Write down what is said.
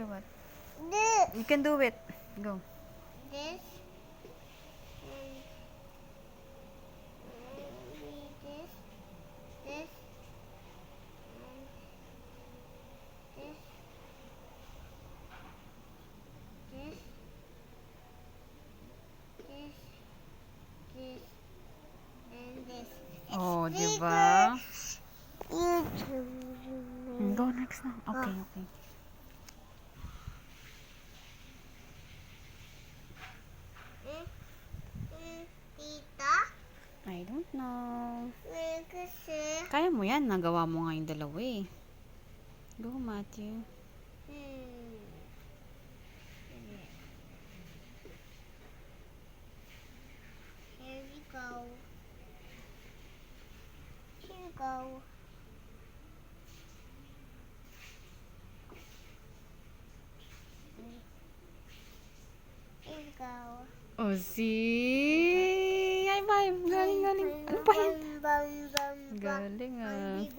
or what? This. You can do it. Go. This. This. This. This. This. This. And this. Oh, di ba? YouTube. Go next na. Okay, okay. Tita? I don't know. Kasi. Kaya mo yan. Nagawa mo nga yung dalawa eh. Go, Matthew. Here we go. Here we go. Here we go. Oh, see? High five. Galing, galing. Ano pa yan? Bum, bum, bum, bum. Galing ah.